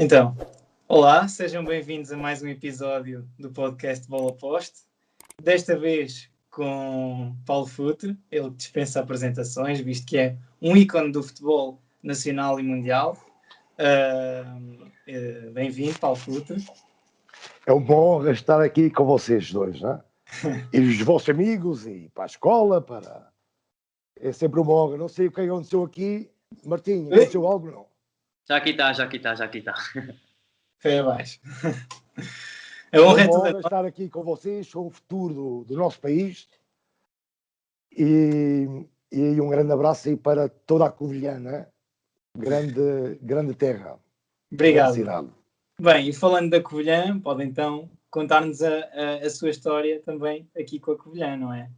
Então, olá, sejam bem-vindos a mais um episódio do podcast Bola Poste. Desta vez com Paulo Futre, ele dispensa apresentações, visto que é um ícone do futebol nacional e mundial. Bem-vindo, Paulo Futre. É uma honra estar aqui com vocês dois, não é? E os vossos amigos, e para a escola, para... É sempre uma honra. Não sei o que aconteceu aqui. Martim, aconteceu algo, não? Já aqui está. Foi abaixo. É uma honra estar aqui com vocês, com o futuro do nosso país. E um grande abraço aí para toda a Covilhã, não é? Grande terra. Obrigado. Grande cidade. Bem, e falando da Covilhã, pode então contar-nos a sua história também aqui com a Covilhã, não é?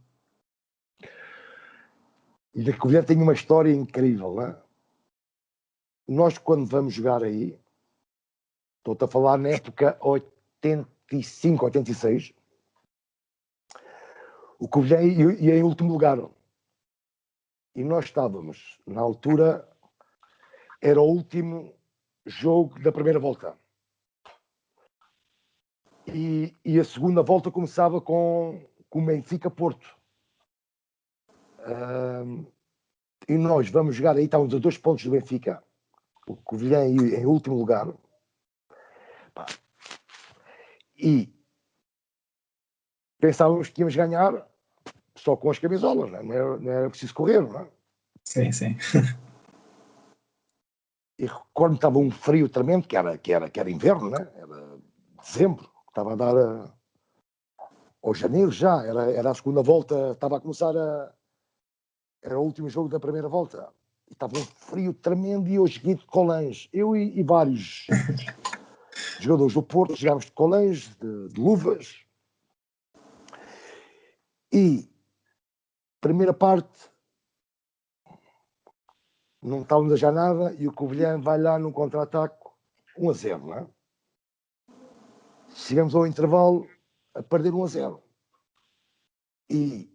E da Covilhã tem uma história incrível, não é? Nós, quando vamos jogar aí, estou-te a falar na época 85, 86, o Covilhã ia em último lugar. E nós estávamos, na altura, era o último jogo da primeira volta. E a segunda volta começava com o Benfica-Porto. E nós vamos jogar aí, estávamos a 2 pontos do Benfica. O Covilhã em último lugar. E pensávamos que íamos ganhar só com as camisolas, não era preciso correr, não é? Sim, sim. E recordo-me, estava um frio tremendo, que era inverno, né? Era dezembro, estava a dar ou janeiro já, era a segunda volta, estava a começar era o último jogo da primeira volta. E estava um frio tremendo e eu joguei de colãs. Eu e vários jogadores do Porto jogámos de colãs, de luvas. E primeira parte não estávamos a já nada e o Covilhã vai lá num contra-ataque 1-0, não é? Chegamos ao intervalo a perder 1-0. E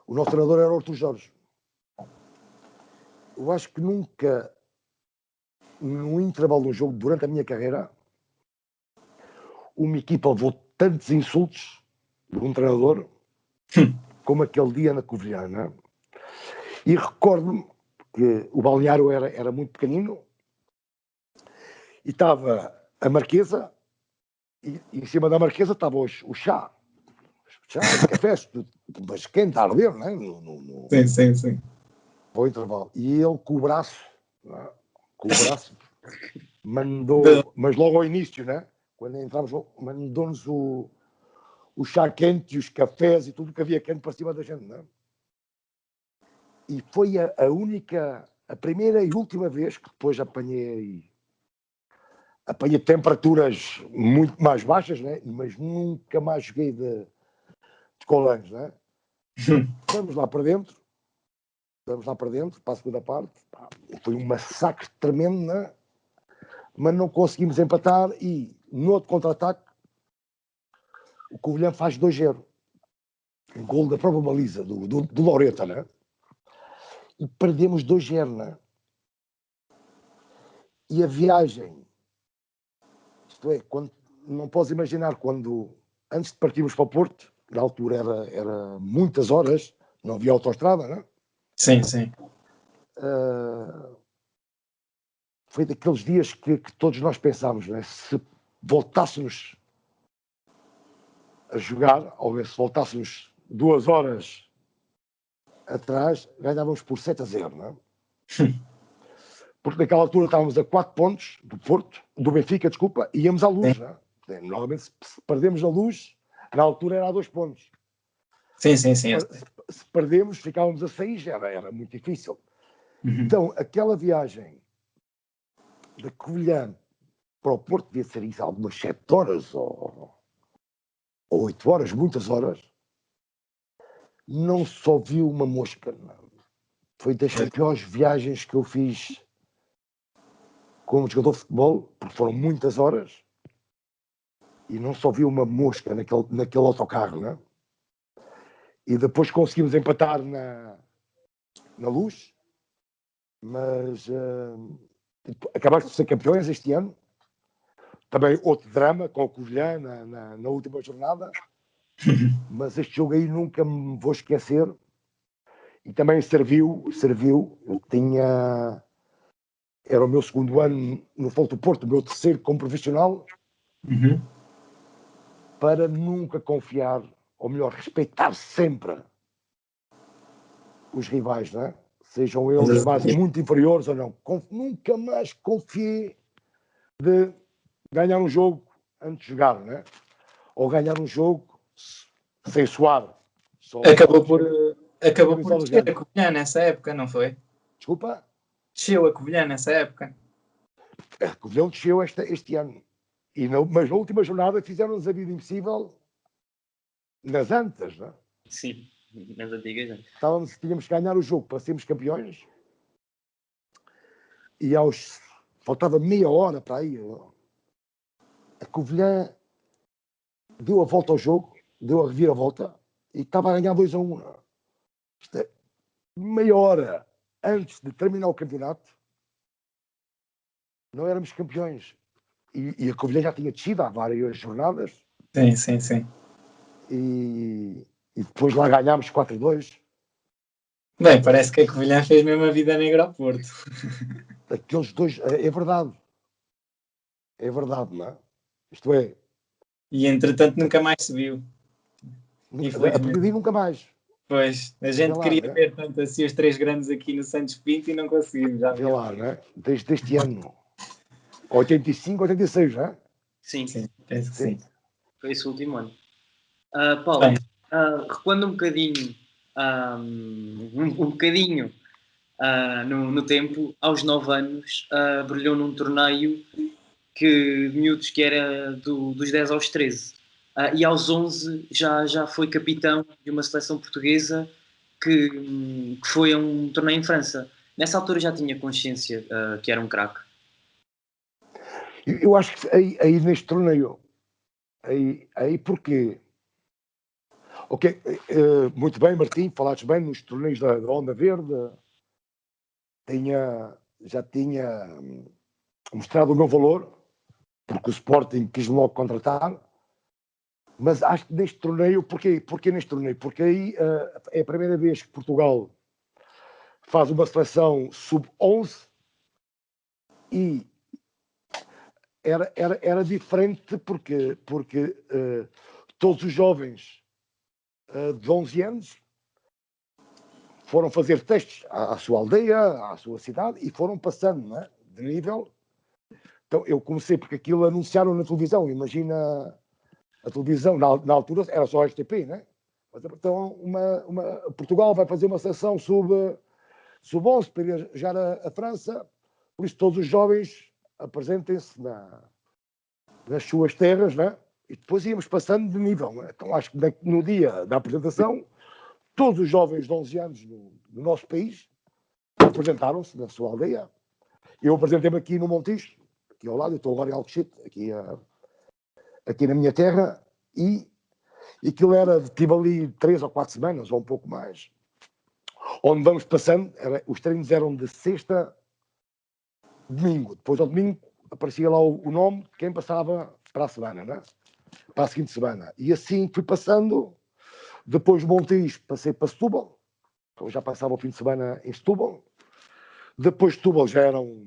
o nosso treinador era o Artur Jorge. Eu acho que nunca, num intervalo de um jogo, durante a minha carreira, uma equipa levou tantos insultos de um treinador como aquele dia na Covilhã, não é? E recordo-me que o balneário era muito pequenino e estava a Marquesa e em cima da Marquesa estava o chá, os cafés, mas quente a arder, não é? Sim. Para o intervalo. E ele com o braço, mandou, mas logo ao início, né? Quando entramos, mandou-nos o chá quente e os cafés e tudo que havia quente para cima da gente, né? E foi a primeira e última vez que depois apanhei temperaturas muito mais baixas, né? Mas nunca mais joguei de colãs, né? Vamos lá para dentro, para a segunda parte. Foi um massacre tremendo, né? Mas não conseguimos empatar e no outro contra-ataque o Covilhã faz 2-0. Um gol da própria baliza do Loreta, né? E perdemos 2-0, né? E a viagem, isto é, não posso imaginar quando, antes de partirmos para o Porto, na altura era muitas horas, não havia autoestrada, né? Sim. Foi daqueles dias que todos nós pensámos, né? Se voltássemos a jogar, ou se voltássemos 2 horas atrás, ganhávamos por 7-0, não é? Porque naquela altura estávamos a 4 pontos do Porto, do Benfica, desculpa, e íamos à Luz, não é? Normalmente se perdemos a Luz, na altura era a 2 pontos. Sim. Se perdemos, ficávamos a 6, era muito difícil. Então, aquela viagem de Covilhã para o Porto devia ser isso, algumas 7 horas ou 8 horas, muitas horas. Não só vi uma mosca, não. Foi das piores viagens que eu fiz como jogador de futebol, porque foram muitas horas e não só vi uma mosca naquele autocarro, né? E depois conseguimos empatar na Luz, mas acabaste de ser campeões este ano. Também outro drama com o Covilhã na última jornada. Mas este jogo aí nunca me vou esquecer. E também serviu. Eu tinha... Era o meu segundo ano no Futebol do Porto, o meu terceiro como profissional. Para nunca confiar, ou melhor, respeitar sempre os rivais, não é? Sejam eles mais muito inferiores ou não. Nunca mais confiei de ganhar um jogo antes de jogar, não é? Ou ganhar um jogo sem suar. Acabou por descer a Covilhã nessa época, não foi? Desculpa? Desceu a Covilhã nessa época. A Covilhã desceu este ano. Mas na última jornada fizeram-nos a vida impossível nas antas, não é? Sim, nas antigas. Tínhamos que ganhar o jogo para sermos campeões. E faltava meia hora para aí. A Covilhã deu a volta ao jogo, deu a reviravolta e estava a ganhar 2-1. Meia hora antes de terminar o campeonato, não éramos campeões. E a Covilhã já tinha descido há várias jornadas. Sim. E depois lá ganhámos 4-2. Bem, parece que a Covilhã fez mesmo a vida negra ao Porto. Aqueles dois, é verdade. É verdade, não é? Isto é... E entretanto nunca mais se viu. A partir nunca mais. Pois, a gente queria ver tanto assim os três grandes aqui no Santos Pinto e não conseguimos. Já vê lá, não é? Desde este ano. 85, 86, não é? Sim, penso que sim. Foi esse o último ano. Paulo, recuando um bocadinho, no tempo, aos 9 anos, brilhou num torneio de miúdos que era dos 10 aos 13. E aos 11 já foi capitão de uma seleção portuguesa que foi a um torneio em França. Nessa altura já tinha consciência que era um craque? Eu acho que aí neste torneio, aí porquê? Ok, muito bem, Martim, falaste bem nos torneios da Onda Verde. Já tinha mostrado o meu valor, porque o Sporting quis logo contratar. Mas acho que neste torneio, porquê neste torneio? Porque aí é a primeira vez que Portugal faz uma seleção sub-11 e era diferente porque todos os jovens de 11 anos foram fazer testes à sua aldeia, à sua cidade e foram passando, não é? De nível. Então eu comecei porque aquilo anunciaram na televisão. Imagina a televisão, na altura era só a RTP, né? Então Portugal vai fazer uma seleção sub-11 para ir jogar a França, por isso todos os jovens apresentem-se nas suas terras, né? E depois íamos passando de nível. Né? Então acho que no dia da apresentação, todos os jovens de 11 anos no nosso país apresentaram-se na sua aldeia. Eu apresentei-me aqui no Montijo, aqui ao lado, eu estou agora em Alcochete, aqui na minha terra, e aquilo tive ali 3 ou 4 semanas, ou um pouco mais, onde vamos passando, os treinos eram de sexta, domingo. Depois ao domingo aparecia lá o nome de quem passava para a semana, né? Para a seguinte semana. E assim fui passando. Depois de Montijo passei para Setúbal. Então já passava o fim de semana em Setúbal. Depois de Setúbal já eram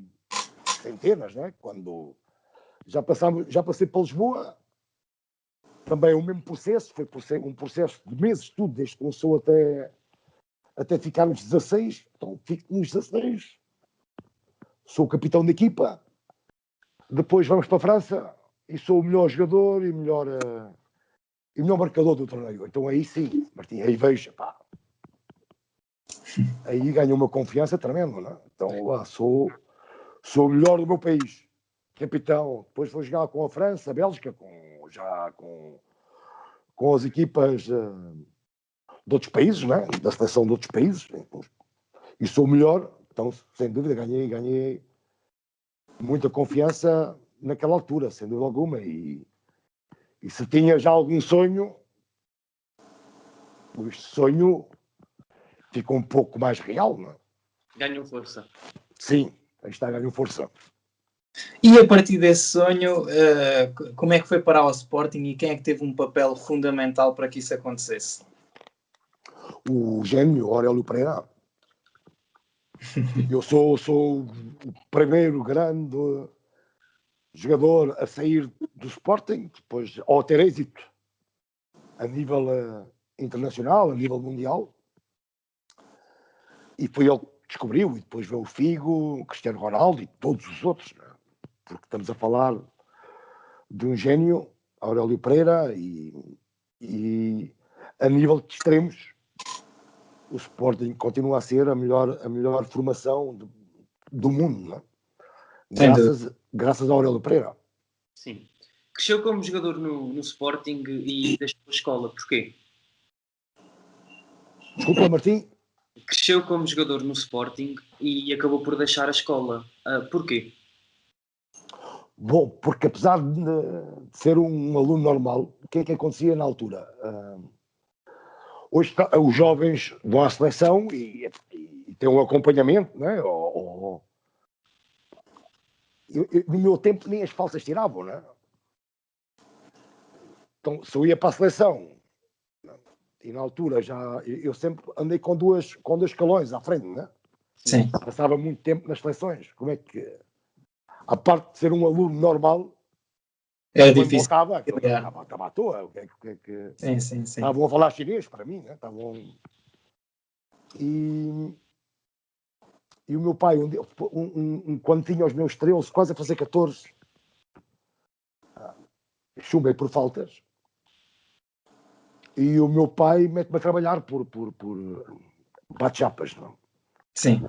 centenas, né? Quando já passei para Lisboa. Também o mesmo processo. Foi um processo de meses, tudo, desde que começou até ficar nos 16. Então fico nos 16. Sou o capitão da equipa. Depois vamos para a França e sou o melhor jogador e melhor marcador do torneio. Então aí sim, Martim, aí vejo, pá. Aí ganho uma confiança tremenda, não é? Então lá sou o melhor do meu país. Capitão. Depois vou jogar com a França, a Bélgica, com as equipas de outros países, não é? Da seleção de outros países. E sou o melhor. Então, sem dúvida, ganhei muita confiança naquela altura, sem dúvida alguma. E se tinha já algum sonho, este sonho ficou um pouco mais real, não é? Ganhou força. Sim, aí está, ganhou força. E a partir desse sonho, como é que foi parar ao Sporting e quem é que teve um papel fundamental para que isso acontecesse? O gênio Aurélio Pereira. Eu sou o primeiro grande jogador a sair do Sporting, depois ao ter êxito a nível internacional, a nível mundial. E foi ele que descobriu, e depois veio o Figo, o Cristiano Ronaldo e todos os outros, né? Porque estamos a falar de um gênio, Aurélio Pereira, e a nível de extremos, o Sporting continua a ser a melhor formação do mundo, né? Graças a Aurélio Pereira. Sim. Cresceu como jogador no Sporting e deixou a escola. Porquê? Desculpa, Martim. Cresceu como jogador no Sporting e acabou por deixar a escola. Porquê? Bom, porque apesar de ser um aluno normal, o que é que acontecia na altura? Hoje os jovens vão à seleção e têm um acompanhamento, né? No meu tempo nem as falsas tiravam, né? Então, se eu ia para a seleção, e na altura eu sempre andei com dois escalões à frente, né? Sim. Passava muito tempo nas seleções. Como é que, a parte de ser um aluno normal, era difícil. Estava à toa. Sim. Estavam a falar chinês para mim, né? E o meu pai, quando tinha os meus 13, quase a fazer 14, chumbei por faltas. E o meu pai mete-me a trabalhar por bate-chapas, não? Sim.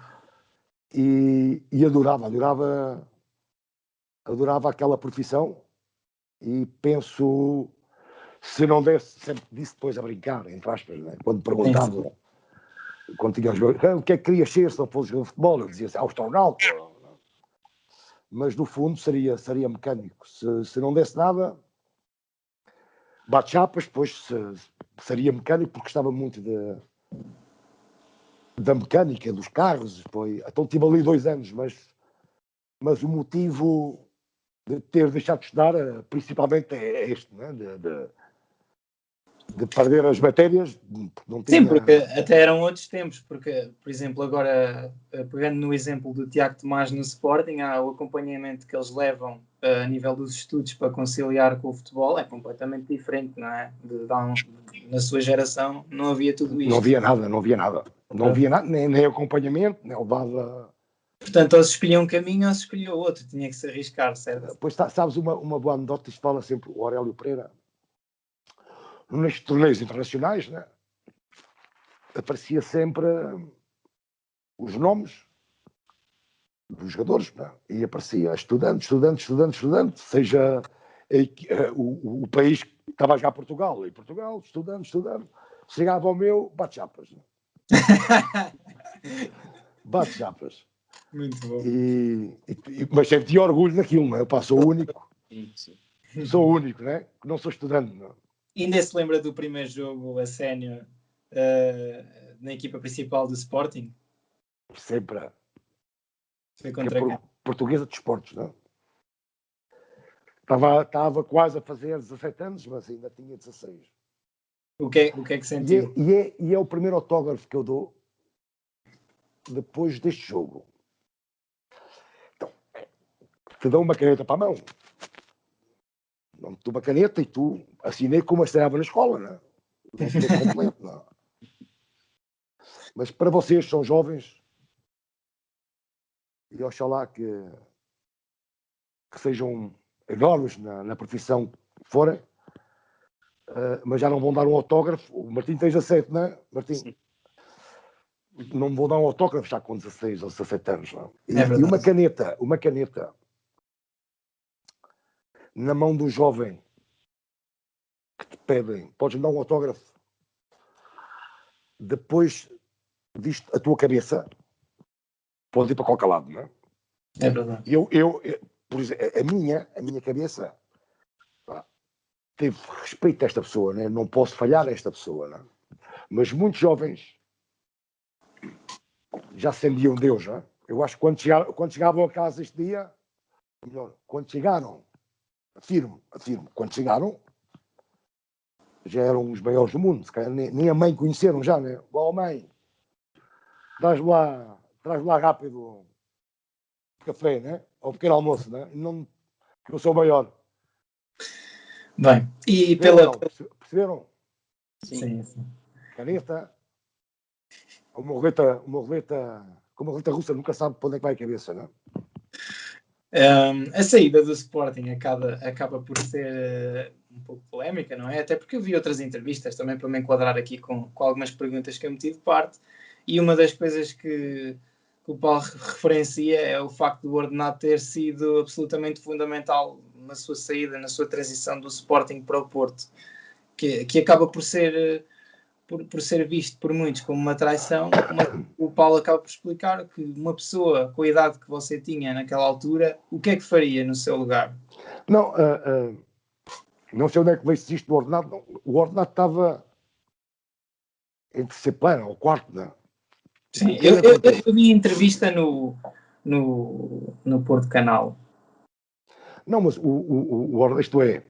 E adorava aquela profissão. E penso, se não desse, sempre disse depois a brincar, entre aspas, né? Quando perguntavam, quando tinha os meus, o que é que querias ser se não fosse jogador de futebol? Eu dizia assim, astronauta. Mas no fundo seria mecânico. Se não desse nada, bate-chapas, depois seria mecânico, porque gostava muito da mecânica, dos carros. Então tive ali 2 anos, mas o motivo de ter deixado de estudar, principalmente, é este, né? De perder as matérias, não tinha... Sim, porque até eram outros tempos, porque, por exemplo, agora, pegando no exemplo do Tiago Tomás no Sporting, há o acompanhamento que eles levam a nível dos estudos para conciliar com o futebol, é completamente diferente, não é? Na sua geração não havia tudo isto. Não havia nada. Não havia nada, nem acompanhamento, nem levava... Portanto, ou se escolhia um caminho ou se escolhia outro, tinha que se arriscar, certo? Pois sabes uma boa anedota, isto fala sempre o Aurélio Pereira, nestes torneios internacionais, né? Aparecia sempre os nomes dos jogadores, né? E aparecia estudante, seja o país que estava já Portugal, estudante, chegava ao meu, bate-chapas. Né? Bate-chapas. Muito bom. Mas senti orgulho naquilo, não é? Eu sou o único. Sim. Sou o único, né? Que não sou estudante, não. E ainda se lembra do primeiro jogo a sénior na equipa principal do Sporting? Sempre. Foi contra quem? Portuguesa de Esportes, não? Estava quase a fazer 17 anos, mas ainda tinha 16. O que é que sentiu? E é o primeiro autógrafo que eu dou depois deste jogo. Então, te dão uma caneta para a mão. Não te dou uma caneta e tu assinei como assinava na escola, não é? Não estou completo, não. Mas para vocês, são jovens, e oxalá que sejam enormes na profissão que forem, mas já não vão dar um autógrafo. O Martim tem 17, não é, Martim? Sim. Não me vou dar um autógrafo já com 16 ou 17 anos, não. E uma caneta na mão do jovem que te pedem, podes dar um autógrafo, depois disto a tua cabeça pode ir para qualquer lado, não é? É verdade. Por exemplo, a minha cabeça teve respeito a esta pessoa, né? Não posso falhar a esta pessoa, né? Mas muitos jovens já sentiam Deus, né? Eu acho que quando chegavam a casa este dia, melhor, quando chegaram, afirmo, quando chegaram, já eram os maiores do mundo, se calhar nem a mãe conheceram já, né? Ó mãe, traz lá rápido café, né? Ou pequeno almoço, né? Não, eu sou o maior. Bem, e perceberam? Sim. Caneta, uma roleta russa nunca sabe para onde é que vai a cabeça, né? A saída do Sporting acaba por ser um pouco polémica, não é? Até porque eu vi outras entrevistas também para me enquadrar aqui com algumas perguntas que eu meti de parte, e uma das coisas que o Paulo referencia é o facto do Ordenado ter sido absolutamente fundamental na sua saída, na sua transição do Sporting para o Porto, que acaba por ser visto por muitos como uma traição, mas o Paulo acaba por explicar que uma pessoa com a idade que você tinha naquela altura, o que é que faria no seu lugar? Não, não sei onde é que veio isto do Ordenado. Não. O Ordenado estava em terceiro plano, ou quarto, não. Sim, eu vi entrevista no Porto Canal. Não, mas isto é,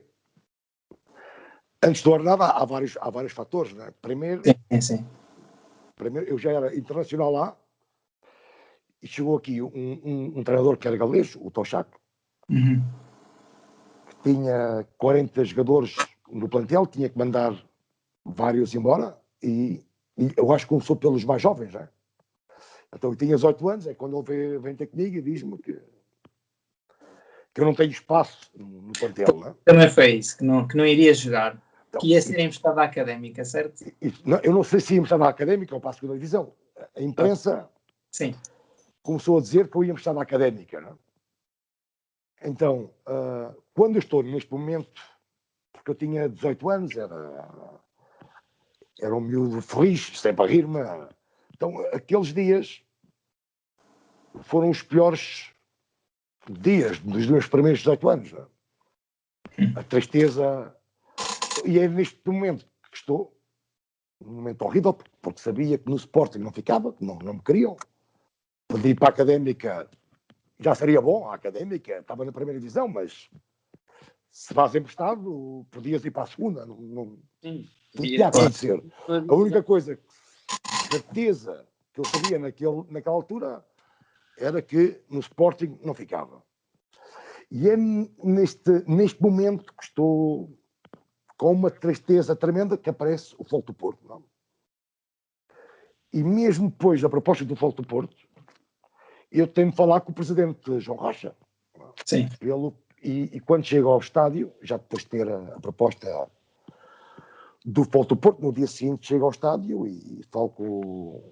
antes do Ordenado há vários fatores, né? Primeiro, eu já era internacional lá, e chegou aqui um treinador que era galês, o Tochac, que tinha 40 jogadores no plantel, tinha que mandar vários embora, e eu acho que começou pelos mais jovens, né? Então eu tinha 18 anos, é quando ele vem ter comigo e diz-me que eu não tenho espaço no plantel, né? Também foi isso, que não iria jogar, então, que ia ser emprestado à Académica, certo? Eu não sei se ia emprestado à Académica ou para a segunda divisão. A imprensa começou a dizer que eu ia emprestado à Académica, né? Então, quando eu estou neste momento, porque eu tinha 18 anos, era um miúdo feliz, sempre a rir-me. Então, aqueles dias foram os piores dias dos meus primeiros 18 anos. Né? A tristeza. E é neste momento que estou, num momento horrível, porque sabia que no Sporting não ficava, que não me queriam. Podia ir para a Académica, já seria bom, a Académica estava na primeira divisão, mas se vais emprestado, podias ir para a segunda. Não ia acontecer. A única coisa, certeza que eu sabia naquela altura, era que no Sporting não ficava. E é neste momento que estou com uma tristeza tremenda que aparece o Futebol do Porto. Não? E mesmo depois da proposta do Futebol do Porto, eu tenho de falar com o presidente João Rocha. Sim. E quando chego ao estádio, já depois de ter a proposta do Futebol do Porto, no dia seguinte chego ao estádio e falo com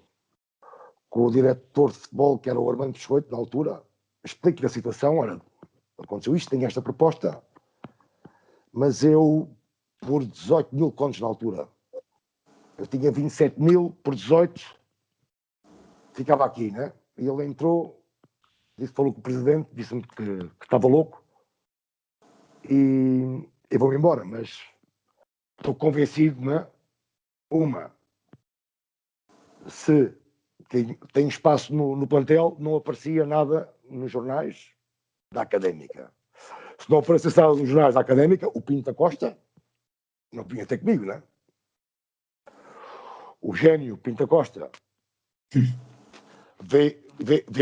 o diretor de futebol, que era o Armando Biscoito, na altura, explico-lhe a situação, olha, aconteceu isto, tenho esta proposta, mas eu, por 18 mil contos na altura, eu tinha 27 mil, por 18, ficava aqui, né? E ele entrou, falou com o presidente, disse-me que estava louco, e eu vou-me embora, mas estou convencido, né? Se tem espaço no plantel, não aparecia nada nos jornais da Académica. Se não aparecesse nada nos jornais da Académica, o Pinto da Costa não vinha ter comigo, né? O gênio Pinto da Costa veio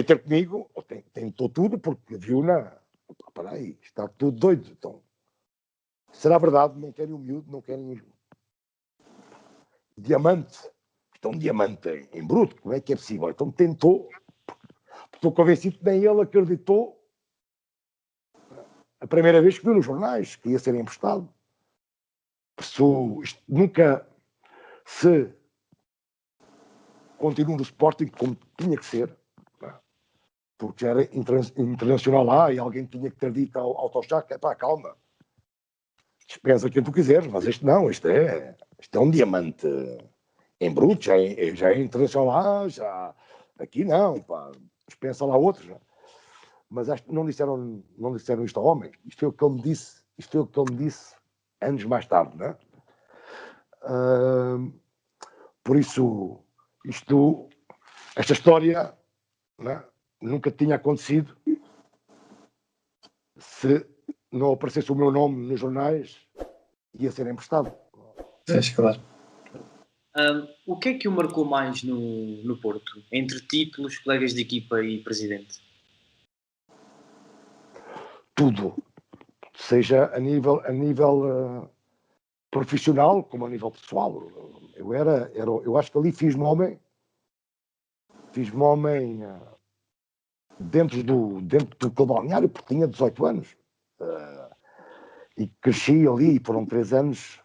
ter comigo, tentou tudo, porque viu espera aí, está tudo doido. Então, será verdade, não querem um miúdo, não querem diamante. Então, diamante em bruto, como é que é possível? Então tentou, estou convencido que nem ele acreditou a primeira vez que viu nos jornais que ia ser emprestado. Nunca se continua no Sporting como tinha que ser, porque já era internacional lá e alguém tinha que ter dito ao Tochac, calma, dispensa quem tu quiseres, mas isto não, isto é um diamante em bruto, já é internacional lá, já aqui não, dispensa lá outros. Não? Mas acho que não disseram isto ao homem. Isto foi o que ele me disse, anos mais tarde, né? Por isso, esta história, né, nunca tinha acontecido se não aparecesse o meu nome nos jornais, ia ser emprestado. Pois, claro. O que é que o marcou mais no Porto? Entre títulos, colegas de equipa e presidente? Tudo. Seja a nível profissional, como a nível pessoal. Eu acho que ali fiz-me homem dentro do balneário, porque tinha 18 anos. E cresci ali, e foram 3 anos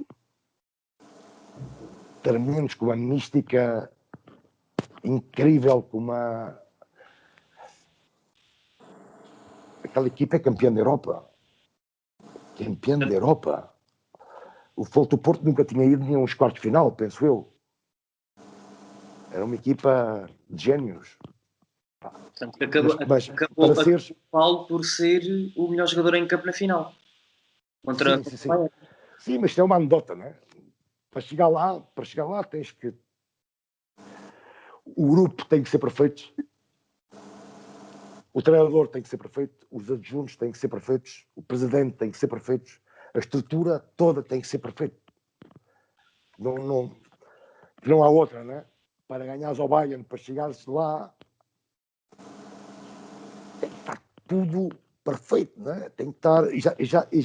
tremendos, com uma mística incrível, com uma... Aquela equipa é campeã da Europa. Campeã da Europa. O Futebol do Porto nunca tinha ido nem a uns quartos de final, penso eu. Era uma equipa de génios. Portanto, acabou para seres... Paulo por ser o melhor jogador em campo na final. Contra sim. Sim, mas isto é uma anedota, não é? Para chegar lá tens que... O grupo tem que ser perfeito. O treinador tem que ser perfeito. Os adjuntos têm que ser perfeitos. O presidente tem que ser perfeito. A estrutura toda tem que ser perfeita. Não há outra, não é? Para ganhares ao Bayern, para chegares lá, tem que estar tudo perfeito, não é? Tem que estar... E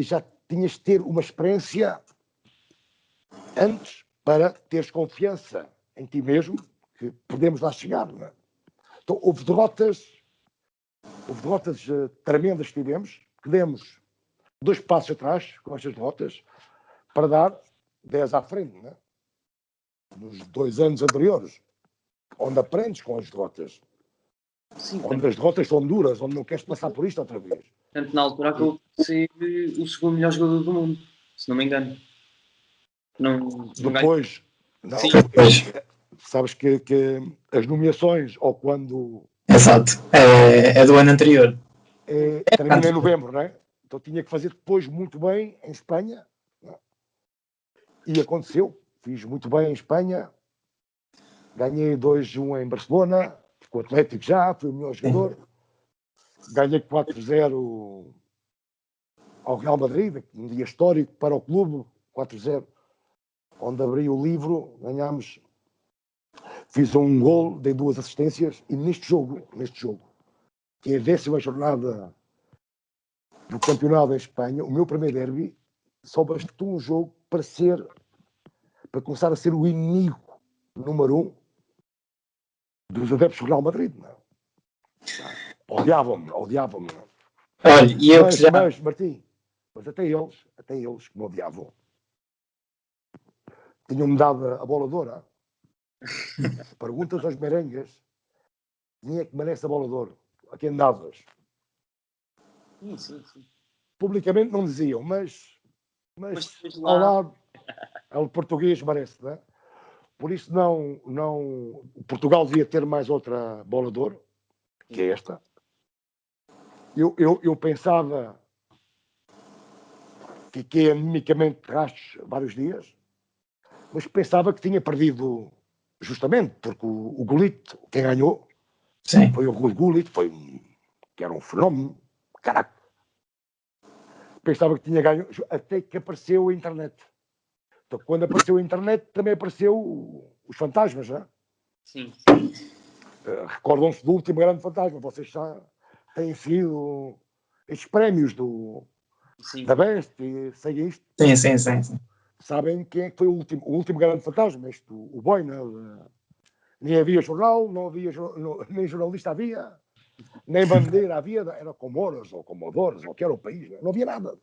já tinhas de ter uma experiência antes para teres confiança em ti mesmo, que podemos lá chegar, não é? Então, houve derrotas tremendas que tivemos, que demos 2 passos atrás com estas derrotas para dar 10 à frente, né? Nos 2 anos anteriores, onde aprendes com as derrotas. Sim, onde as derrotas são duras, onde não queres passar por isto outra vez. Portanto, na altura acabou de ser o segundo melhor jogador do mundo, se não me engano. Depois, não, sabes que as nomeações, ou quando... Exato, é do ano anterior. Termina em novembro, não é? Então tinha que fazer depois muito bem em Espanha. E aconteceu. Fiz muito bem em Espanha. Ganhei 2-1 em Barcelona. Com o Atlético já, fui o melhor jogador. Ganhei 4-0 ao Real Madrid, um dia histórico para o clube, 4-0. Onde abri o livro, ganhámos. Fiz um gol, dei 2 assistências. E neste jogo, que é a 10ª jornada do campeonato em Espanha, o meu primeiro derby, só bastou um jogo para começar a ser o inimigo número 1 dos adeptos do Real Madrid. Não? Odiavam-me. Olha, e eu já... Mas, Martim, até eles que me odiavam, tinham-me dado a bola de ouro. Perguntas aos merengues, quem é que merece a bola de ouro? A quem davas? Sim. Publicamente não diziam, mas ao lado, o português merece, não é? Por isso Portugal devia ter mais outra bola de ouro, que é esta. Eu pensava, fiquei animicamente rastros vários dias, mas pensava que tinha perdido justamente, porque o Gullit, quem ganhou, Sim. foi o Rui Gullit, que era um fenómeno, caraca. Pensava que tinha ganho, até que apareceu a internet. Então, quando apareceu a internet, também apareceu os fantasmas, não é? Sim. Recordam-se do último grande fantasma. Vocês já têm sido estes prémios da Best, e sei isto. Sim. Sabem quem é que foi o último grande fantasma? O Boina. Nem havia jornal, nem jornalista havia, nem bandeira havia, era Comoras ou Comodores, ou que era o país, não havia nada.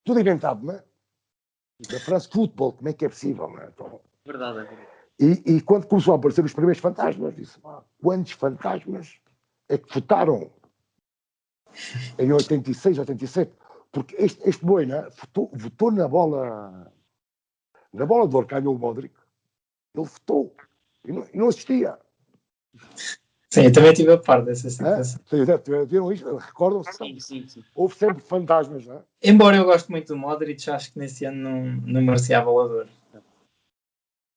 Tudo inventado, não é? Da France Football, como é que é possível, não é? Então, Verdade. e quando começou a aparecer os primeiros fantasmas, disse, quantos fantasmas é que votaram em 86, 87? Porque este Boina votou na bola de ouro, ganhou o Modric. Ele votou e não assistia. Sim, eu também tive a par dessa situação. Viram isto? Recordam-se? Sim. Houve sempre fantasmas, não é? Embora eu goste muito do Modric, acho que nesse ano não merecia a bola de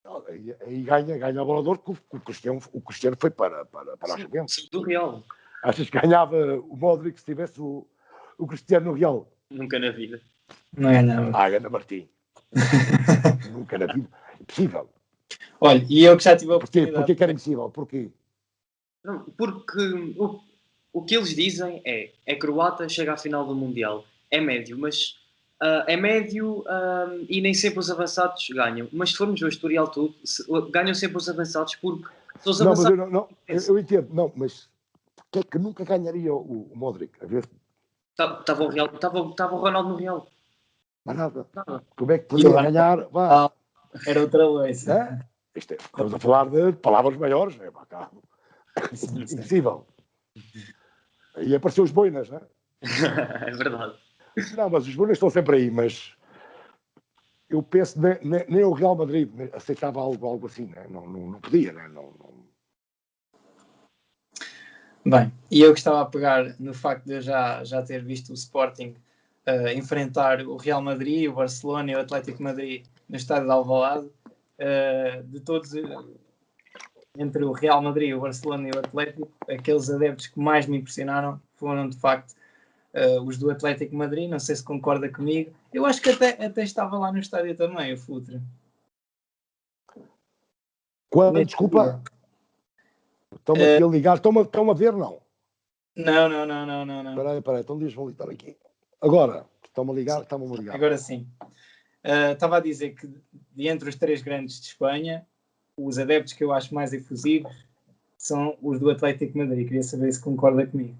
ouro. Aí ganha a bola de ouro, que o Cristiano foi para a Juventus. Do Real. Achas que ganhava o Modric se tivesse o o Cristiano no Real? Nunca na vida. Não é nada. Ana Martim. Nunca na vida. Impossível. Olha, e eu que já tive a Porquê? oportunidade... Porquê que era impossível? Porquê? Não, porque o que eles dizem é croata, chega à final do Mundial. É médio, mas é médio e nem sempre os avançados ganham. Mas se formos ver o historial todo, ganham sempre os avançados porque são os Não, mas avançados. eu entendo. Não, mas porquê é que nunca ganharia o Modric? A ver, Estava o Ronaldo no Real. mas nada. Nada. Como é que podia ganhar? Vá. Era outra coisa. É? Estamos a falar de palavras maiores. É, pá, cá. Impossível. E apareceu os boinas, não é? É verdade. Não, mas os boinas estão sempre aí, mas eu penso nem o Real Madrid aceitava algo assim, né? Não podia, né? Não. Bem, e eu que estava a pegar no facto de eu já ter visto o Sporting enfrentar o Real Madrid, o Barcelona e o Atlético de Madrid no estádio de Alvalade, de todos, entre o Real Madrid, o Barcelona e o Atlético, aqueles adeptos que mais me impressionaram foram de facto os do Atlético de Madrid. Não sei se concorda comigo. Eu acho que até estava lá no estádio também, o Futre. Quando? Desculpa. Estão-me aqui a ligar. Estão-me a ver, não? Não. Espera aí. Então vão ligar aqui. Agora. Estão-me a ligar? Estão-me a ligar. Agora sim. Estava a dizer que, de entre os três grandes de Espanha, os adeptos que eu acho mais efusivos são os do Atlético de Madrid. Queria saber se concorda comigo.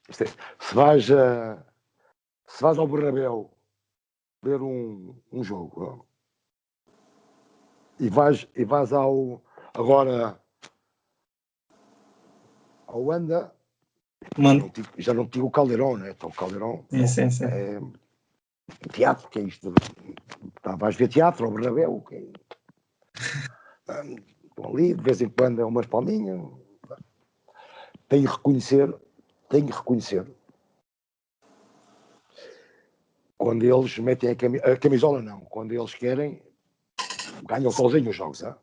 Se vais ao Bernabéu ver um jogo e vais agora ao Wanda, já não digo o Caldeirão, né? Então o Caldeirão Sim. é teatro, que é isto? Vais ver teatro ao Bernabéu, que estão ali, de vez em quando é umas palminhas. Tenho que reconhecer quando eles metem a camisola, não, quando eles querem ganham sozinhos os jogos, hein?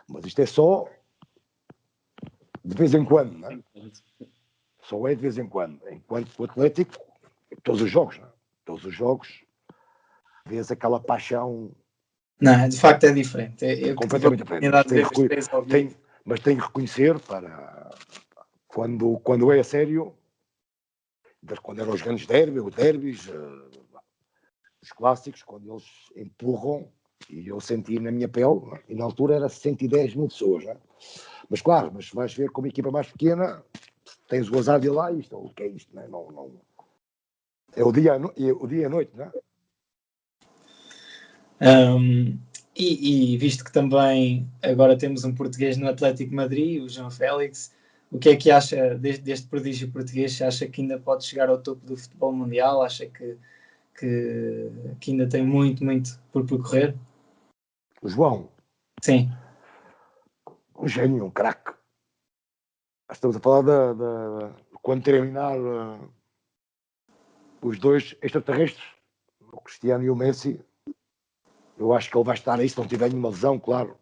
Mas isto é só de vez em quando, não é? Só é de vez em quando. Enquanto o Atlético, todos os jogos, não é? Todos os jogos, vês aquela paixão. Não, de facto é diferente. Eu completamente diferente. Mas tenho que reconhecer para quando é a sério, quando eram os grandes derbys, os clássicos, quando eles empurram, e eu senti na minha pele, e na altura era 110 mil pessoas, não é? Mas claro, mas vais ver como equipa mais pequena, tens o azar de ir lá, isto, o que é isto, não é? É o dia e a noite, não é? E visto que também agora temos um português no Atlético de Madrid, o João Félix, o que é que acha deste prodígio português? Acha que ainda pode chegar ao topo do futebol mundial? Acha que ainda tem muito por percorrer? O João? Sim. Um gênio, um craque. Estamos a falar quando terminar os dois extraterrestres, o Cristiano e o Messi. Eu acho que ele vai estar aí, se não tiver nenhuma lesão, claro.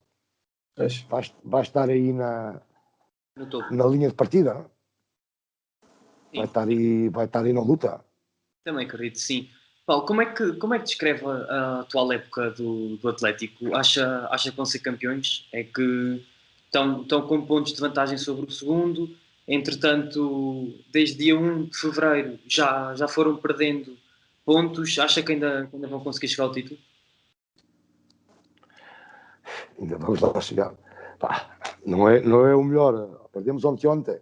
Vai estar aí na linha de partida, não? Vai estar aí na luta. Também acredito, sim. Paulo, como é que descreve a atual época do Atlético? Acha que vão ser campeões? É que estão com pontos de vantagem sobre o segundo. Entretanto, desde dia 1 de fevereiro já foram perdendo pontos. Acha que ainda vão conseguir chegar ao título? Ainda vamos lá chegar. Pá, não é o melhor. Perdemos ontem.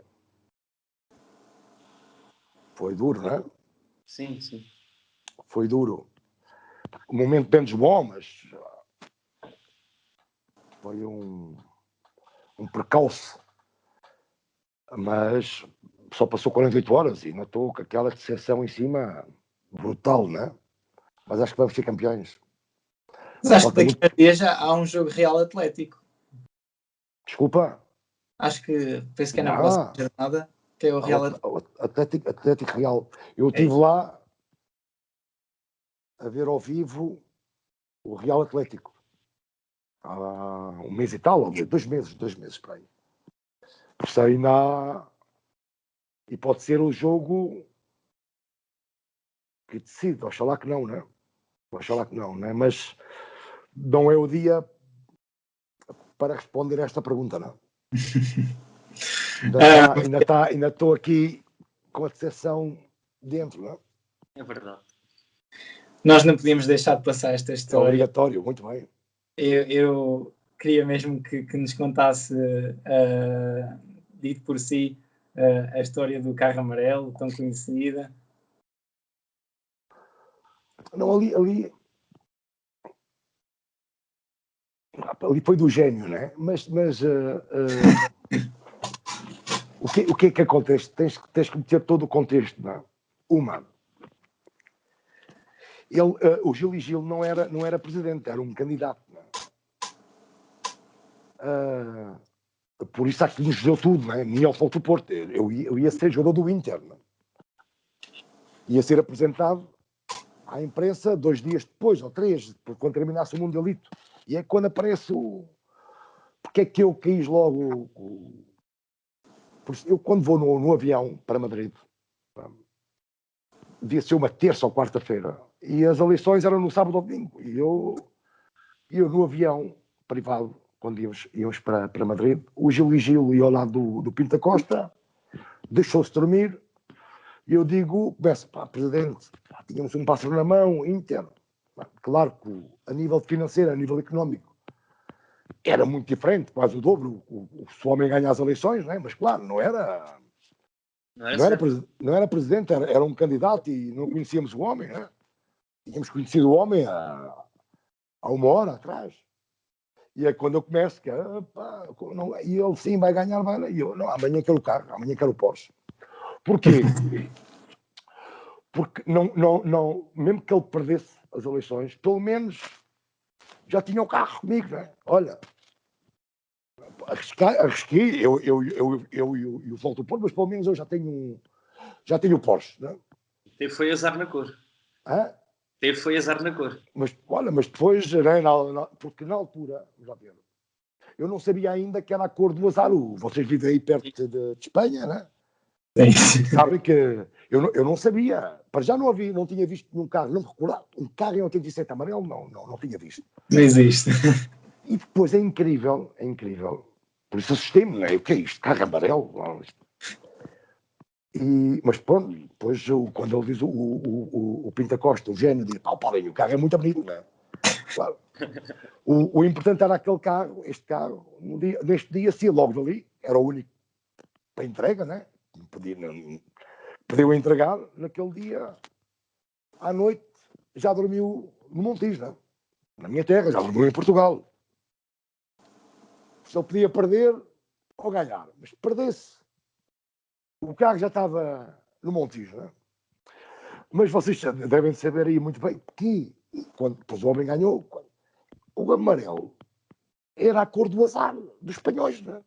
Foi duro, não é? Sim. Foi duro. O momento menos bom, mas foi um percalço. Mas só passou 48 horas e notou com aquela decepção em cima brutal, não é? Mas acho que vamos ser campeões. Mas acho que daqui a dias já há um jogo Real Atlético. Desculpa? Penso que é na próxima jornada, que é o Real Atlético Real. Eu estive lá a ver ao vivo o Real Atlético. Há um mês e tal, ou 2 meses para aí. Sei E pode ser o jogo que decide. Oxalá que não, né? Oxalá que não, né? Mas não é o dia para responder a esta pergunta, não. Ainda estou aqui com a decepção dentro, não? É verdade. Nós não podíamos deixar de passar esta É história. obrigatório, muito bem. Eu queria mesmo que nos contasse, dito por si, a história do carro amarelo, tão conhecida. Não, ali foi do gênio, né? Mas o que é que acontece? Tens que meter todo o contexto, não é? O Gil e Gil não era presidente, era um candidato. Não é? Por isso é que nos deu tudo, não é? Nem ao Futebol do Porto. Eu ia ser jogador do Inter, não é? Ia ser apresentado à imprensa 2 dias depois, ou 3, quando terminasse o Mundialito. E é quando aparece o... Porque é que eu quis logo... Eu, quando vou no avião para Madrid, devia ser uma terça ou quarta-feira, e as eleições eram no sábado ou domingo. E eu no avião privado, quando íamos para Madrid, o Gil e Gil ia ao lado do Pinto da Costa, deixou-se dormir, e eu digo, começo, presidente, tínhamos um pássaro na mão, Inter. Claro que a nível financeiro, a nível económico, era muito diferente, quase o dobro. Se o homem ganha as eleições, né? Mas claro, não era presidente, era um candidato e não conhecíamos o homem, né? Tínhamos conhecido o homem há 1 hora atrás. E é quando eu começo, que não, e ele sim vai ganhar, e eu, não, amanhã quero o carro, amanhã quero o Porsche. Porquê? Porque não, mesmo que ele perdesse as eleições, pelo menos já tinha o carro comigo, né? Olha, arrisquei, eu e o Volto Porto, mas pelo menos eu já tenho o Porsche, né? Teve foi azar na cor. Hã? Teve foi azar na cor. Mas, olha, mas depois, né, porque na altura, já viram, eu não sabia ainda que era a cor do azar. Vocês vivem aí perto de Espanha, né? Sim. Sabem que eu não sabia. Para já não tinha visto nenhum carro, não me recordava. Um carro em 87 amarelo, não tinha visto. Não existe. E depois é incrível. Por isso assustei-me, né? O que é isto? Carro amarelo? Mas pronto, depois quando ele diz o Pinta Costa, o gênio, diz: Paulinho, o carro é muito bonito, não é? Claro. O importante era aquele carro, este carro, neste dia, sim, logo dali, era o único para entrega, né? Podiam entregar naquele dia, à noite, já dormiu no Montijo, né? Na minha terra, já dormiu em Portugal. Se ele podia perder ou ganhar, mas perdesse, o carro já estava no Montijo, né? Mas vocês devem saber aí muito bem que, quando o homem ganhou, o amarelo era a cor do azar dos espanhóis, né?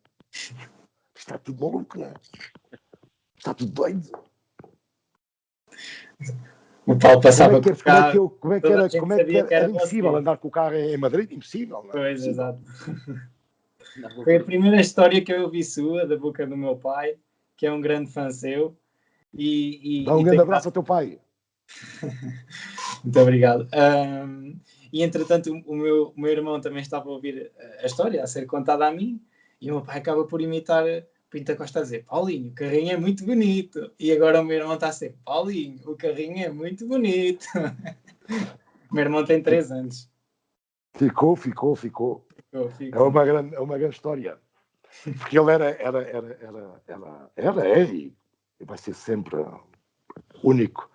Está tudo maluco, né? Está tudo doido. O Paulo passava como é que era impossível andar com o carro em Madrid? Impossível, não é? Pois, exato. Foi a primeira história que eu ouvi sua, da boca do meu pai, que é um grande fã seu. Dá um grande abraço ao teu pai. Muito obrigado. E entretanto, o meu irmão também estava a ouvir a história a ser contada a mim, e o meu pai acaba por imitar Pinta Costa a dizer: Paulinho, o carrinho é muito bonito. E agora o meu irmão está a dizer: Paulinho, o carrinho é muito bonito. O meu irmão tem 3 anos. Ficou. É uma grande história. Porque ele é e vai ser sempre único.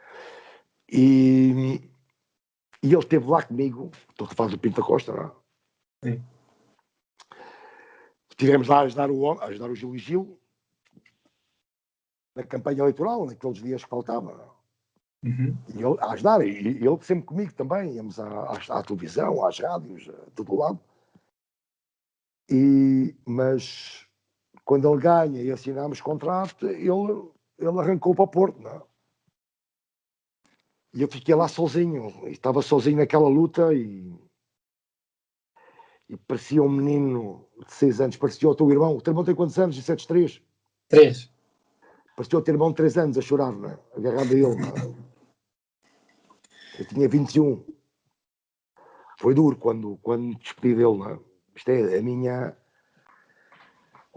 E ele esteve lá comigo, estou a falar do Pinta Costa, não é? Sim. Estivemos lá a ajudar o Gil e Gil na campanha eleitoral, naqueles dias que faltava. Uhum. E ele a ajudar, e ele sempre comigo também, íamos à televisão, às rádios, a todo lado. Mas quando ele ganha e assinámos contrato, ele arrancou para o Porto, não é? E eu fiquei lá sozinho, estava sozinho naquela luta e parecia um menino de 6 anos, parecia o teu irmão. O teu irmão tem quantos anos? 3? 3. pareceu ter irmão de 3 anos a chorar, não é? Agarrado a ele, não é? Eu tinha 21. Foi duro quando despedi dele, não é? Isto é a minha...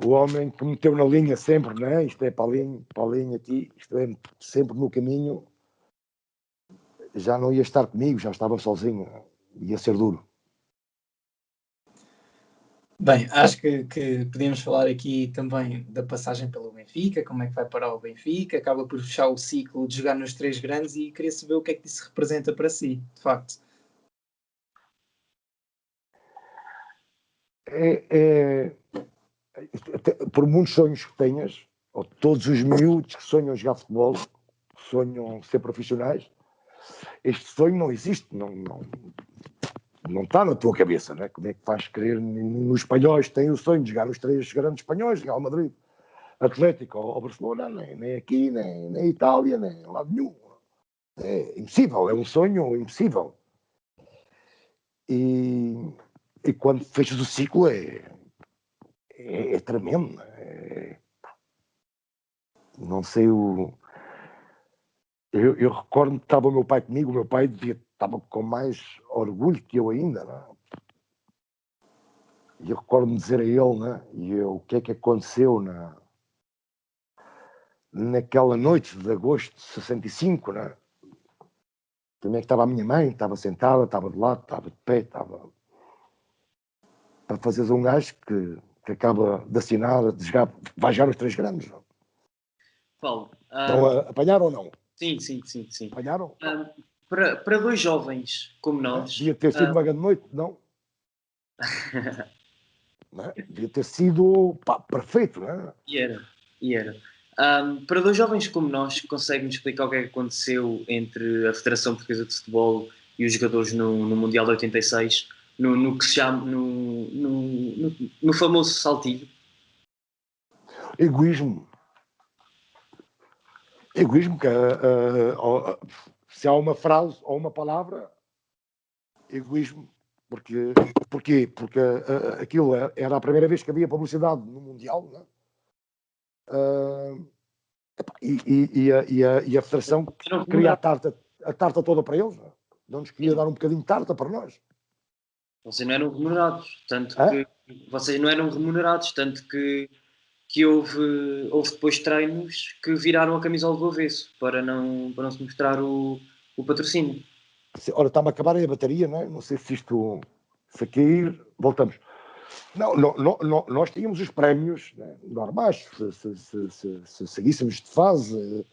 O homem que me meteu na linha sempre, não é? Isto é Paulinho aqui, isto é sempre no caminho. Já não ia estar comigo, já estava sozinho. Ia ser duro. Bem, acho que podíamos falar aqui também da passagem pelo Benfica, como é que vai parar o Benfica, acaba por fechar o ciclo de jogar nos 3 grandes e queria saber o que é que isso representa para si, de facto. Por muitos sonhos que tenhas, ou todos os miúdos que sonham jogar futebol, que sonham ser profissionais, este sonho não existe, não está na tua cabeça, né? Como é que vais querer? Nos espanhóis têm o sonho de jogar nos 3 grandes espanhóis, Real Madrid, Atlético ou Barcelona, nem aqui, nem na Itália, nem em lado nenhum. É impossível, é um sonho impossível. E quando fechas o ciclo é tremendo. Não sei Eu recordo que estava o meu pai comigo, o meu pai estava com mais orgulho que eu ainda, não é? E eu recordo-me dizer a ele, né? O que é que aconteceu naquela noite de agosto de 65, né? Como é que estava a minha mãe? Estava sentada, estava de lado, estava de pé, estava... Para fazeres um gajo que acaba de assinar, de jogar, vai jogar os 3 grandes. Não? Paulo, Então, apanharam ou não? sim. Apanharam? Para 2 jovens como nós... Devia ter sido uma grande noite, não? Não é? Devia ter sido perfeito, não é? E era. Para 2 jovens como nós, consegue-me explicar o que é que aconteceu entre a Federação Portuguesa de Futebol e os jogadores no Mundial de 86, no que se chama, no famoso saltilho? Egoísmo, que se há uma frase ou uma palavra, egoísmo. Porquê? Porque aquilo era a primeira vez que havia publicidade no Mundial, né? E a Federação queria a tarta toda para eles, não nos queria dar um bocadinho de tarta para nós. Vocês não eram remunerados, tanto que houve depois treinos que viraram a camisola do avesso para não se mostrar o patrocínio. Ora, está-me a acabar aí a bateria, não é? Não sei se isto... Se cair, voltamos. Não, nós tínhamos os prémios, né, normais, se seguíssemos de fase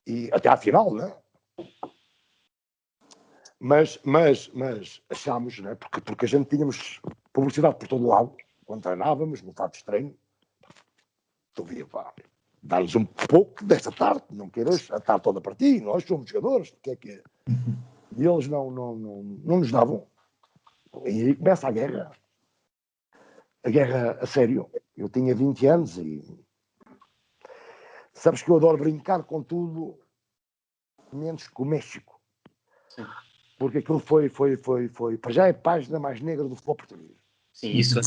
e até à final, né? Mas achámos, né, porque a gente tínhamos publicidade por todo lado, quando treinávamos, no fato de treino, tu via, dar-nos um pouco dessa tarde, não queiras a tarde toda para ti, nós somos jogadores, o que é que é? E eles não nos davam. E aí começa a guerra a sério. Eu tinha 20 anos e sabes que eu adoro brincar com tudo, menos com o México. Sim. Porque aquilo foi, para já é a página mais negra do futebol português. Sim, isso é.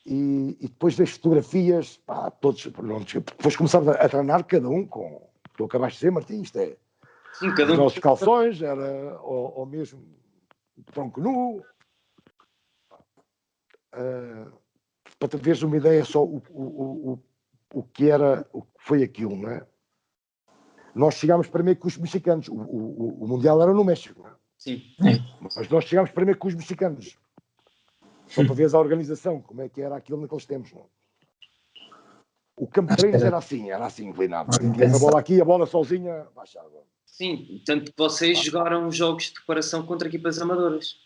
E depois das fotografias, todos, depois começámos a treinar cada um com, tu acabaste de dizer, Martim, isto é, Sim, cada os um. nossos calções, era ou mesmo tronco nu, para te veres uma ideia só o que foi aquilo, não é? Nós chegámos primeiro com os mexicanos, o Mundial era no México, não é? Sim. Mas nós chegámos primeiro com os mexicanos, só para veres a organização, como é que era aquilo naqueles tempos, não é? O campo de treinos era assim, inclinado. Tinha a bola aqui, a bola sozinha, baixava. Sim, tanto que vocês jogaram jogos de preparação contra equipas amadoras.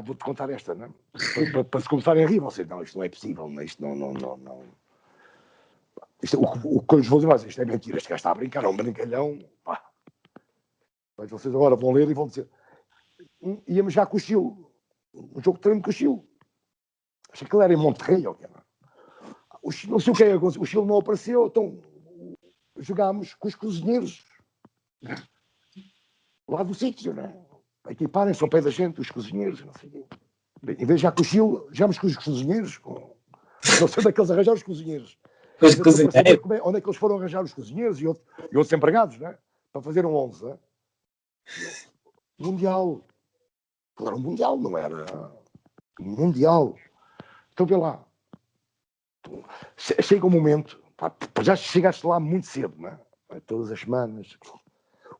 Vou-te contar esta, não é? Para se começarem a rir, vocês, não, isto não é possível, não, isto não. Isto, o que eu lhes vou dizer, isto é mentira, este gajo está a brincar, é um brincalhão, pá. Mas vocês agora vão ler e vão dizer, íamos já com o Chile, um jogo de treino com o Chile. Achei que ele era em Monterrey, ou o que era. Não sei o que é, o Chile não apareceu, então jogámos com os cozinheiros lá do sítio, né? Equiparem-se ao pé da gente, os cozinheiros, não sei o quê. Em vez de já com o Chile, jogámos com os cozinheiros, não sei onde é que eles arranjaram os cozinheiros. Os Eu estou para saber cozinheiros. onde é que eles foram arranjar os cozinheiros e outros empregados, né? Para fazer um 11. Né? Mundial. Claro, um mundial, não era mundial. Então vê lá. Chega um momento, pá, já chegaste lá muito cedo, né? Todas as semanas.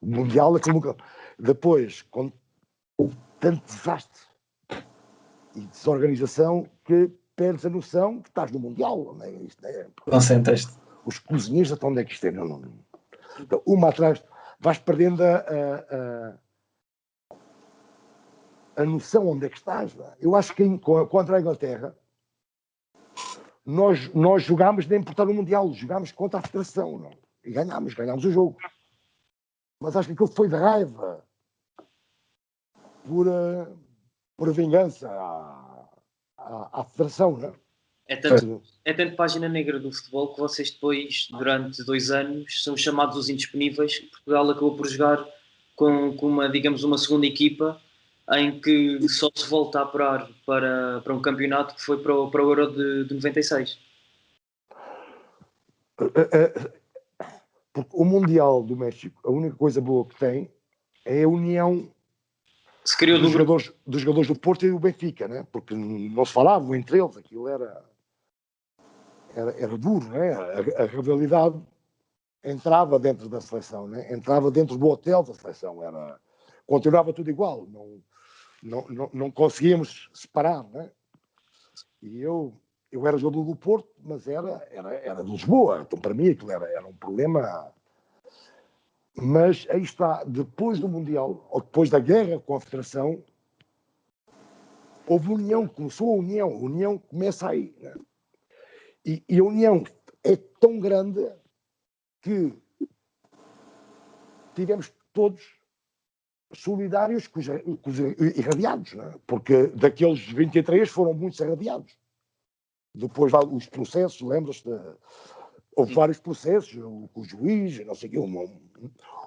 O mundial, aquilo nunca. Depois, com tanto desastre e desorganização, que perdes a noção que estás no mundial. Né? Isto é, Concentras-te. os cozinheiros, até onde é que isto é? Não. Então, uma atrás, vais perdendo a noção onde é que estás. Né? Eu acho que contra a Inglaterra, nós jogámos nem por estar no Mundial, jogámos contra a Federação. Não? E ganhámos o jogo. Mas acho que aquilo foi de raiva, por vingança à Federação. Não? É tanto página negra do futebol que vocês depois, durante 2 anos, são chamados os indisponíveis. Portugal acabou por jogar com uma, digamos, uma segunda equipa em que só se volta a apurar para um campeonato que foi para o Euro de 96. Porque o Mundial do México, a única coisa boa que tem é a união Se criou dos jogadores do Porto e do Benfica, né? Porque não se falavam entre eles, aquilo era duro, né? A rivalidade entrava dentro da seleção, né? Entrava dentro do hotel da seleção, continuava tudo igual, não conseguíamos separar, né? E eu era jogador do Porto, mas era de Lisboa, então para mim aquilo era um problema. Mas aí está, depois do Mundial, ou depois da guerra com a Federação, houve união, começou a união começa aí, né? E a união é tão grande que tivemos todos solidários com os irradiados, né? Porque daqueles 23 foram muitos irradiados. Depois os processos, lembras-te? Houve vários processos, com o juiz, não sei o quê.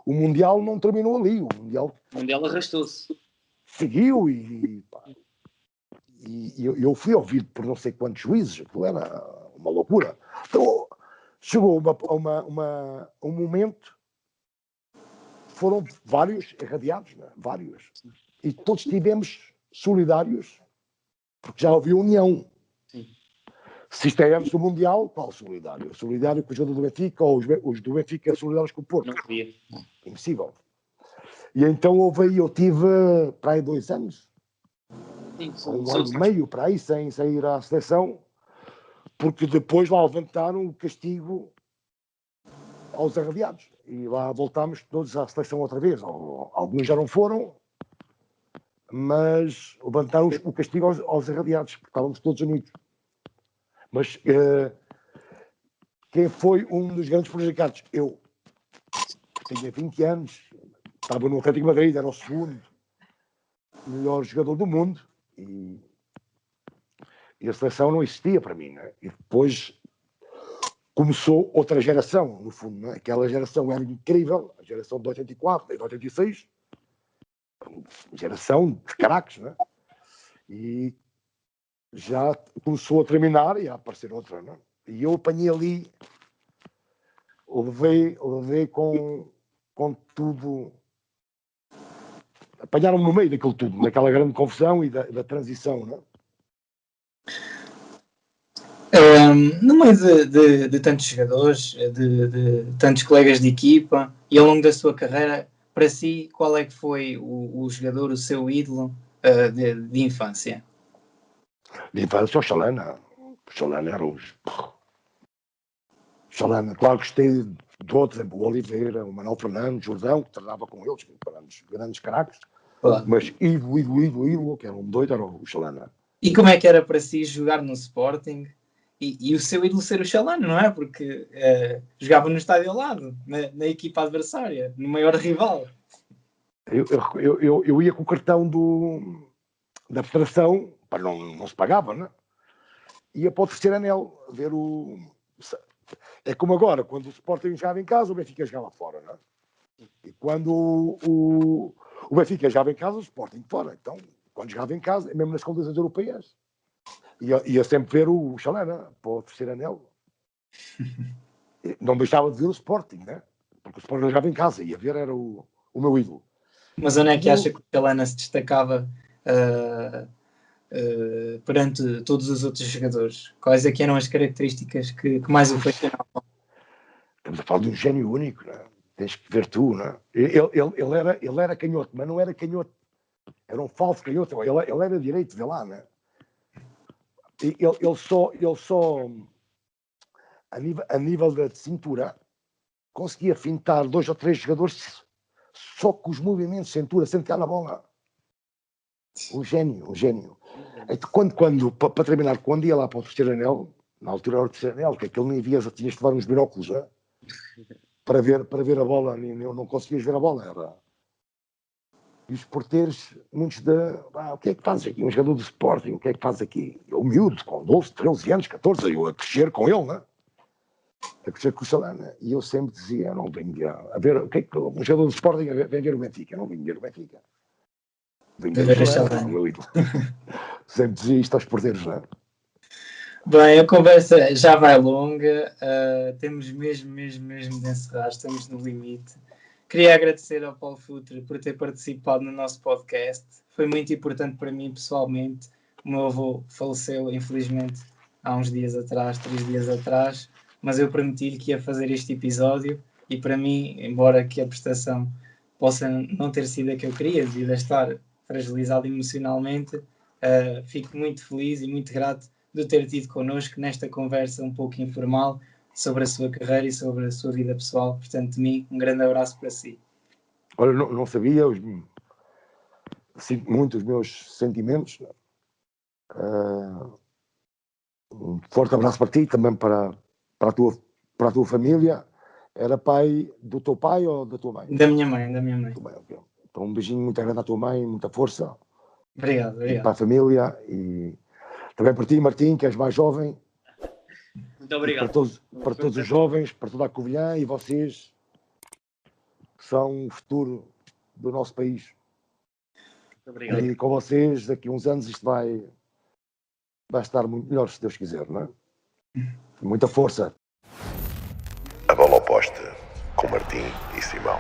O Mundial não terminou ali. O Mundial arrastou-se. Seguiu e eu fui ouvido por não sei quantos juízes. Aquilo era uma loucura. Então, chegou um momento, foram vários irradiados, né? Vários. E todos estivemos solidários, porque já havia união. Sim. Se isto é antes do Mundial, qual solidário? Solidário com o jogador do Benfica ou os do Benfica solidários com o Porto? Não podia. Impossível. E então eu tive para aí 2 anos, Sim, um ano e meio para aí, sem ir à seleção, porque depois lá levantaram o castigo aos arradiados. E lá voltámos todos à seleção outra vez. Alguns já não foram, mas levantaram o castigo aos arradiados, porque estávamos todos unidos. Mas quem foi um dos grandes prejudicados? Eu tinha 20 anos, estava no Atlético de Madrid, era o segundo melhor jogador do mundo e a seleção não existia para mim, né? E depois começou outra geração, no fundo, né? Aquela geração era incrível, a geração de 84, de 86, geração de craques, né? E já começou a terminar e a aparecer outra, né? E eu apanhei ali, levei com tudo. Apanharam-me no meio daquilo tudo, naquela grande confusão e da transição, não é? No meio de tantos jogadores, de tantos colegas de equipa e ao longo da sua carreira, para si, qual é que foi o jogador, o seu ídolo de infância? De infância, o Chalana. O Chalana era os... Chalana, claro que gostei de outros, o Oliveira, o Manuel Fernandes, o Jordão, que treinava com eles, grandes craques. Claro. Mas ídolo, que era um doido, era o Chalana. E como é que era para si jogar no Sporting e o seu ídolo ser o Chalana, não é? Porque jogava no estádio ao lado, na equipa adversária, no maior rival. Eu ia com o cartão da federação, para não se pagava, né? Ia para o terceiro anel, ver o... É como agora, quando o Sporting jogava em casa, o Benfica jogava fora, né? E quando o Benfica jogava em casa, o Sporting fora. Então, quando jogava em casa, mesmo nas competições europeias, ia sempre ver o Chalana, para o terceiro anel. Não deixava de ver o Sporting, né? Porque o Sporting jogava em casa, ia ver, era o meu ídolo. Mas onde é que acha que o Chalana se destacava perante todos os outros jogadores? Quais é que eram as características que mais o fascinavam? Estamos a falar de um gênio único, né? Tens que ver tu, né? Ele era canhoto, mas não era canhoto. Era um falso canhoto. Ele era direito, vê lá, né? Ele só a nível da cintura, conseguia fintar 2 ou 3 jogadores só com os movimentos de cintura, sem tocar na bola. Um gênio. Então, quando para terminar, quando ia lá para o terceiro anel, na altura era o terceiro anel, que aquilo nem via, já tinhas de levar uns binóculos, né? para ver a bola, não conseguias ver a bola. Era. E os porteiros, muitos o que é que fazes aqui? Um jogador do Sporting, o que é que faz aqui? Eu miúdo, com 12, 13 anos, 14, eu a crescer com ele, né? A crescer com o Chalana. E eu sempre dizia, eu não venho a ver, o que é que um jogador do Sporting vem ver o Benfica? Eu não venho ver o Benfica. Venho ver o Chalana, o meu ídolo. Sempre dizia isto aos porteiros, não é? Bem, a conversa já vai longa, temos mesmo de encerrar, estamos no limite. Queria agradecer ao Paulo Futre por ter participado no nosso podcast. Foi muito importante para mim pessoalmente. O meu avô faleceu, infelizmente, há uns dias atrás, 3 dias atrás, mas eu prometi-lhe que ia fazer este episódio e para mim, embora que a prestação possa não ter sido a que eu queria, devido a estar fragilizado emocionalmente, fico muito feliz e muito grato de ter tido connosco nesta conversa um pouco informal sobre a sua carreira e sobre a sua vida pessoal. Portanto, de mim, um grande abraço para si. Olha, não sabia, sinto muito os meus sentimentos. Um forte abraço para ti, também para a tua família. Era pai do teu pai ou da tua mãe? Da minha mãe. Okay. Então um beijinho muito grande à tua mãe, muita força. Obrigado. E para a família e também para ti, Martim, que és mais jovem. Muito obrigado. Para todos os jovens, para toda a Covilhã e vocês que são o futuro do nosso país. Muito obrigado. E com vocês, daqui a uns anos, isto vai estar muito melhor, se Deus quiser, não é? Muita força. A bola oposta com Martim e Simão.